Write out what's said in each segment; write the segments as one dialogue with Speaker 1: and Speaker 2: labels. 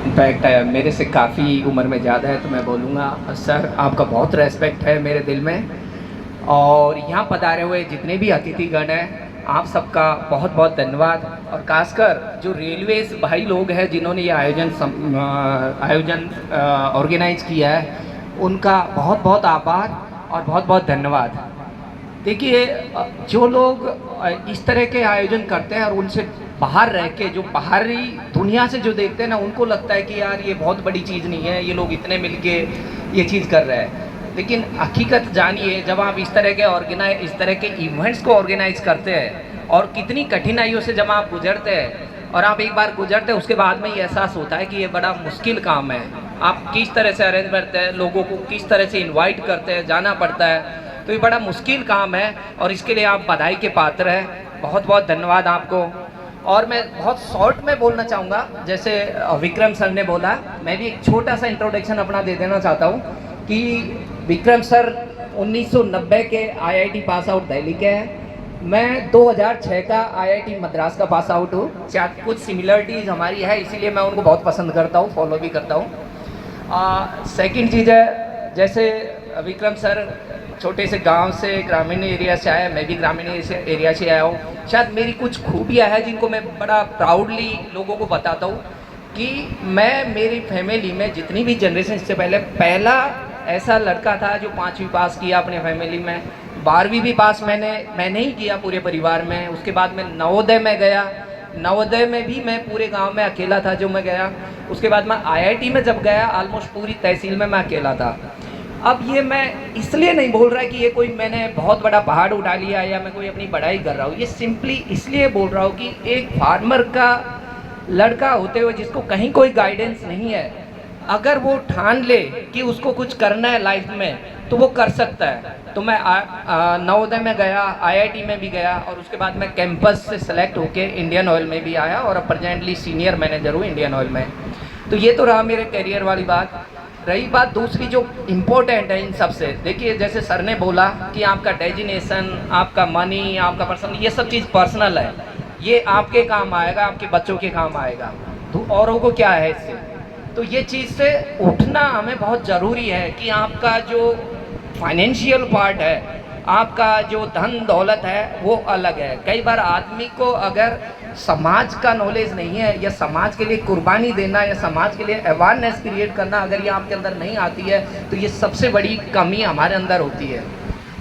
Speaker 1: In fact मेरे से काफ़ी उम्र में ज़्यादा है, तो मैं बोलूँगा सर आपका बहुत रेस्पेक्ट है मेरे दिल में। और यहाँ पधारे हुए जितने भी अतिथिगण हैं, आप सबका बहुत बहुत धन्यवाद। और खासकर जो रेलवेज भाई लोग हैं जिन्होंने ये आयोजन ऑर्गेनाइज किया है, उनका बहुत बहुत आभार और बहुत बहुत धन्यवाद। देखिए जो लोग इस तरह के आयोजन करते हैं और उनसे बाहर रह के, जो बाहरी दुनिया से जो देखते हैं ना, उनको लगता है कि यार ये बहुत बड़ी चीज़ नहीं है, ये लोग इतने मिलके ये चीज़ कर रहे हैं। लेकिन हकीकत जानिए, जब आप इस तरह के इवेंट्स को ऑर्गेनाइज करते हैं और कितनी कठिनाइयों से जब आप गुजरते हैं, और आप एक बार गुजरते हैं उसके बाद में ये एहसास होता है कि ये बड़ा मुश्किल काम है। आप किस तरह से अरेंज करते हैं, लोगों को किस तरह से इन्वाइट करते हैं, जाना पड़ता है, तो ये बड़ा मुश्किल काम है और इसके लिए आप बधाई के पात्र हैं। बहुत बहुत धन्यवाद आपको। और मैं बहुत शॉर्ट में बोलना चाहूँगा, जैसे विक्रम सर ने बोला, मैं भी एक छोटा सा इंट्रोडक्शन अपना दे देना चाहता हूँ कि विक्रम सर 1990 के आईआईटी पास आउट दिल्ली के हैं। मैं 2006 का आईआईटी मद्रास का पास आउट हूँ। शायद कुछ सिमिलरिटीज़ हमारी है, इसीलिए मैं उनको बहुत पसंद करता हूँ, फॉलो भी करता हूँ। सेकंड चीज़ है, जैसे विक्रम सर छोटे से गांव से, ग्रामीण एरिया से आया, मैं भी ग्रामीण एरिया से आया हूँ। शायद मेरी कुछ खूबियाँ हैं जिनको मैं बड़ा प्राउडली लोगों को बताता हूँ कि मैं, मेरी फैमिली में जितनी भी जनरेशन से पहला ऐसा लड़का था जो 5वीं पास किया अपने फैमिली में। 12वीं भी पास मैंने ही किया पूरे परिवार में। उसके बाद मैं नवोदय में गया, नवोदय में भी मैं पूरे गांव में अकेला था जो मैं गया। उसके बाद मैं आईआईटी में जब गया, ऑलमोस्ट पूरी तहसील में मैं अकेला था। अब ये मैं इसलिए नहीं बोल रहा कि ये कोई मैंने बहुत बड़ा पहाड़ उठा लिया या मैं कोई अपनी बड़ाई कर रहा हूँ। ये सिंपली इसलिए बोल रहा हूँ कि एक फार्मर का लड़का होते हुए जिसको कहीं कोई गाइडेंस नहीं है, अगर वो ठान ले कि उसको कुछ करना है लाइफ में, तो वो कर सकता है। तो मैं नवोदय में गया, आईआईटी में भी गया, और उसके बाद मैं कैंपस से सेलेक्ट होके इंडियन ऑयल में भी आया और अब प्रेजेंटली सीनियर मैनेजर हूँ इंडियन ऑयल में। तो ये तो रहा मेरे करियर वाली बात। रही बात दूसरी जो इम्पोर्टेंट है इन सब से, देखिए जैसे सर ने बोला कि आपका डेजिनेशन, आपका मनी, आपका पर्सनल, ये सब चीज़ पर्सनल है, ये आपके काम आएगा, आपके बच्चों के काम आएगा, तो औरों को क्या है इससे। तो ये चीज़ से उठना हमें बहुत ज़रूरी है कि आपका जो फाइनेंशियल पार्ट है, आपका जो धन दौलत है, वो अलग है। कई बार आदमी को अगर समाज का नॉलेज नहीं है, या समाज के लिए कुर्बानी देना, या समाज के लिए अवेयरनेस क्रिएट करना अगर ये आपके अंदर नहीं आती है, तो ये सबसे बड़ी कमी हमारे अंदर होती है।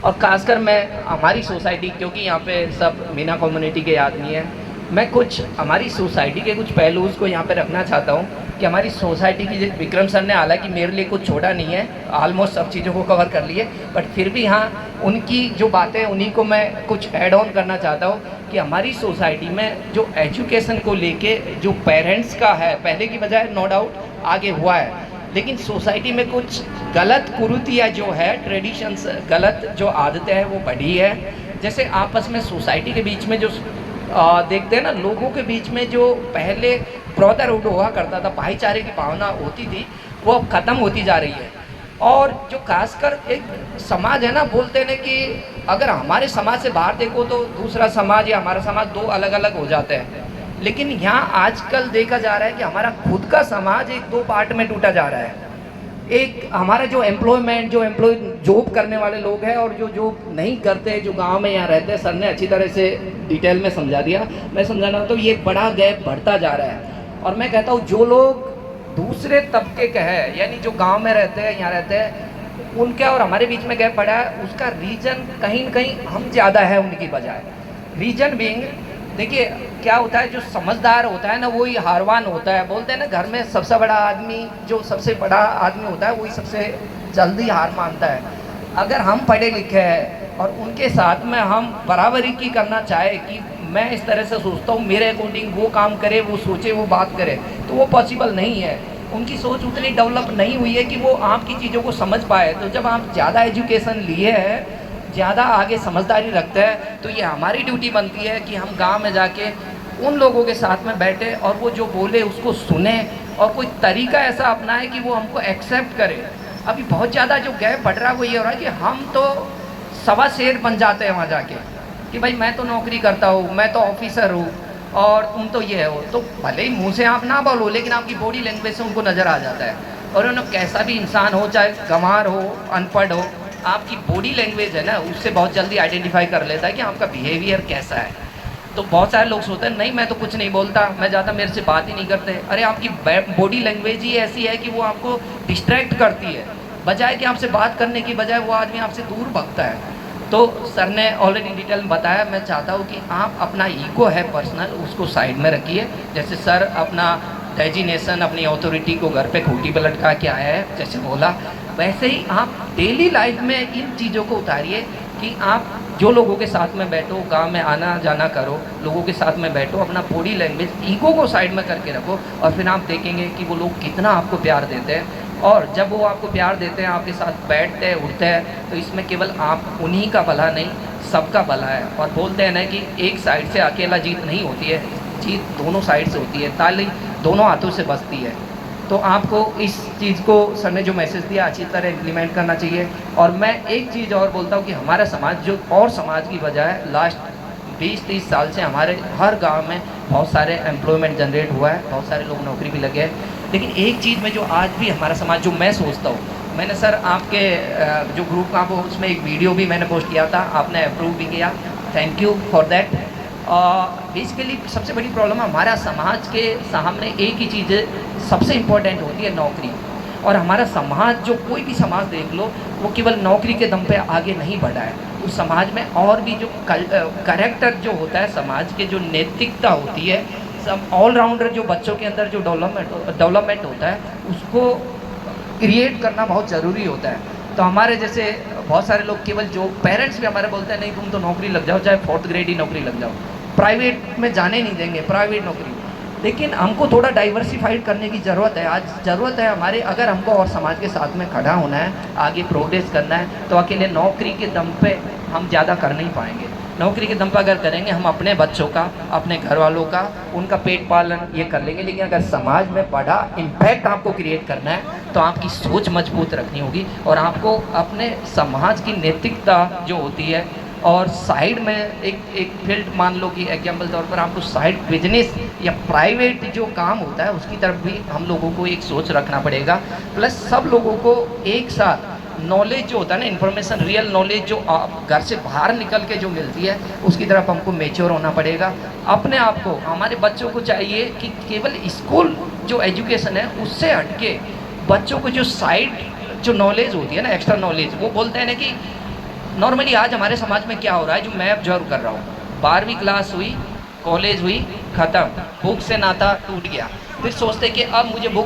Speaker 1: और खासकर मैं हमारी सोसाइटी, क्योंकि यहाँ पे सब मीना कम्युनिटी के आदमी हैं, मैं कुछ हमारी सोसाइटी के कुछ पहलूज़ को यहाँ पे रखना चाहता हूँ कि हमारी सोसाइटी की, विक्रम सर ने हालांकि मेरे लिए कुछ छोड़ा नहीं है, ऑलमोस्ट सब चीज़ों को कवर कर लिए, बट फिर भी हाँ, उनकी जो बातें उन्हीं को मैं कुछ ऐड ऑन करना चाहता हूँ कि हमारी सोसाइटी में जो एजुकेशन को लेके जो पेरेंट्स का है, पहले की बजाय नो डाउट आगे हुआ है, लेकिन सोसाइटी में कुछ गलत कुरीतियाँ जो है, ट्रेडिशंस, गलत जो आदतें हैं वो बढ़ी है। जैसे आपस में सोसाइटी के बीच में जो देखते हैं ना, लोगों के बीच में जो पहले ब्रदरहुड हुआ करता था, भाईचारे की भावना होती थी, वो अब ख़त्म होती जा रही है। और जो खासकर एक समाज है ना, बोलते हैं कि अगर हमारे समाज से बाहर देखो तो दूसरा समाज या हमारा समाज दो अलग अलग हो जाते हैं, लेकिन यहाँ आजकल देखा जा रहा है कि हमारा खुद का समाज एक दो पार्ट में टूटा जा रहा है। एक हमारा जो एम्प्लॉयमेंट, जो जॉब करने वाले लोग हैं, और जो जॉब नहीं करते, जो गांव में यहाँ रहते हैं, सर ने अच्छी तरह से डिटेल में समझा दिया, मैं समझाना तो ये बड़ा गैप बढ़ता जा रहा है। और मैं कहता हूँ जो लोग दूसरे तबके के हैं, यानी जो गांव में रहते हैं, यहाँ रहते हैं, उनके और हमारे बीच में गैप पड़ा है, उसका रीज़न कहीं न कहीं हम ज़्यादा है उनकी बजाय। रीज़न बीइंग, देखिए क्या होता है, जो समझदार होता है ना, वही हारवान होता है। बोलते हैं ना, घर में सबसे बड़ा आदमी, जो सबसे बड़ा आदमी होता है, वही सबसे जल्दी हार मानता है। अगर हम पढ़े लिखे हैं और उनके साथ में हम बराबरी की करना चाहे कि मैं इस तरह से सोचता हूँ, मेरे अकॉर्डिंग वो काम करे, वो सोचे, वो बात करे, तो वो पॉसिबल नहीं है। उनकी सोच उतनी डेवलप नहीं हुई है कि वो आपकी चीज़ों को समझ पाए। तो जब आप ज़्यादा एजुकेशन लिए हैं, ज़्यादा आगे समझदारी रखते हैं, तो ये हमारी ड्यूटी बनती है कि हम गांव में जाके उन लोगों के साथ में बैठे और वो जो बोले उसको सुने, और कोई तरीका ऐसा अपनाए कि वो हमको एक्सेप्ट करे। अभी बहुत ज़्यादा जो गैप बढ़ रहा है वो ये हो रहा है कि हम तो सवा शेर बन जाते हैं वहाँ जाके कि भाई मैं तो नौकरी करता हूँ, मैं तो ऑफिसर हूँ, और तुम तो ये हो, तो भले ही मुंह से आप ना बोलो लेकिन आपकी बॉडी लैंग्वेज से उनको नज़र आ जाता है। और उन्हें कैसा भी इंसान हो, चाहे गंवार हो, अनपढ़ हो, आपकी बॉडी लैंग्वेज है ना, उससे बहुत जल्दी आइडेंटिफाई कर लेता है कि आपका बिहेवियर कैसा है। तो बहुत सारे लोग सोचते हैं नहीं मैं तो कुछ नहीं बोलता, मैं ज़्यादा मेरे से बात ही नहीं करते। अरे आपकी बॉडी लैंग्वेज ही ऐसी है कि वो आपको डिस्ट्रैक्ट करती है, बजाय कि आपसे बात करने की बजाय वो आदमी आपसे दूर भगता है। तो सर ने ऑलरेडी डिटेल में बताया। मैं चाहता हूँ कि आप अपना ईगो है पर्सनल, उसको साइड में रखिए। जैसे सर अपना डेजिनेशन, अपनी अथॉरिटी को घर पे खूंटी पे लटका के आया है, जैसे बोला, वैसे ही आप डेली लाइफ में इन चीज़ों को उतारिए कि आप जो लोगों के साथ में बैठो, गांव में आना जाना करो, लोगों के साथ में बैठो, अपना बॉडी लैंग्वेज, ईगो को साइड में करके रखो, और फिर आप देखेंगे कि वो लोग कितना आपको प्यार देते हैं। और जब वो आपको प्यार देते हैं, आपके साथ बैठते हैं, उठते हैं, तो इसमें केवल आप उन्हीं का भला नहीं, सबका भला है। और बोलते हैं ना कि एक साइड से अकेला जीत नहीं होती है, जीत दोनों साइड से होती है, ताली दोनों हाथों से बजती है। तो आपको इस चीज़ को सर ने जो मैसेज दिया अच्छी तरह इम्प्लीमेंट करना चाहिए। और मैं एक चीज़ और बोलता हूँ कि हमारा समाज जो और समाज की वजह है, लास्ट 20-30 साल से हमारे हर गांव में बहुत सारे एम्प्लॉयमेंट जनरेट हुआ है, बहुत सारे लोग नौकरी भी लगे हैं। लेकिन एक चीज़ में जो आज भी हमारा समाज, जो मैं सोचता हूँ, मैंने सर आपके जो ग्रुप का वो उसमें एक वीडियो भी मैंने पोस्ट किया था, आपने अप्रूव भी किया, thank you for that. Basically सबसे बड़ी प्रॉब्लम हमारा समाज के सामने एक ही चीज़ सबसे इम्पोर्टेंट होती है, नौकरी। और हमारा समाज, जो कोई भी समाज देख लो, वो केवल नौकरी के दम पे आगे नहीं बढ़ा है। उस समाज में और भी जो करेक्टर जो होता है, समाज के जो नैतिकता होती है, सब ऑलराउंडर जो बच्चों के अंदर जो डेवलपमेंट होता है, उसको क्रिएट करना बहुत ज़रूरी होता है। तो हमारे जैसे बहुत सारे लोग, केवल जो पेरेंट्स भी हमारे बोलते हैं नहीं तुम तो नौकरी लग जाओ, चाहे 4th ग्रेड ही नौकरी लग जाओ, प्राइवेट में जाने नहीं देंगे, प्राइवेट नौकरी। लेकिन हमको थोड़ा डाइवर्सिफाइड करने की ज़रूरत है। आज ज़रूरत है हमारे, अगर हमको और समाज के साथ में खड़ा होना है, आगे प्रोग्रेस करना है, तो अकेले नौकरी के दम पे हम ज़्यादा कर नहीं पाएंगे। नौकरी के दम पर अगर करेंगे, हम अपने बच्चों का, अपने घर वालों का, उनका पेट पालन ये कर लेंगे। लेकिन अगर समाज में बड़ा इम्पैक्ट आपको क्रिएट करना है, तो आपकी सोच मजबूत रखनी होगी, और आपको अपने समाज की नैतिकता जो होती है, और साइड में एक फील्ड मान लो कि एग्जाम्पल तौर पर आपको साइड बिजनेस या प्राइवेट जो काम होता है उसकी तरफ भी हम लोगों को एक सोच रखना पड़ेगा। प्लस सब लोगों को एक साथ नॉलेज जो होता है ना, इन्फॉर्मेशन, रियल नॉलेज जो घर से बाहर निकल के जो मिलती है, उसकी तरफ हमको मेच्योर होना पड़ेगा। अपने आप को, हमारे बच्चों को चाहिए कि केवल स्कूल जो एजुकेशन है उससे हटके बच्चों को जो साइड जो नॉलेज होती है ना, एक्स्ट्रा नॉलेज, वो बोलते हैं ना कि नॉर्मली आज हमारे समाज में क्या हो रहा है, जो मैं ऑब्जर्व कर रहा हूँ, 12वीं क्लास हुई, कॉलेज हुई, ख़त्म, बुक से नाता टूट गया। फिर सोचते कि अब मुझे बुक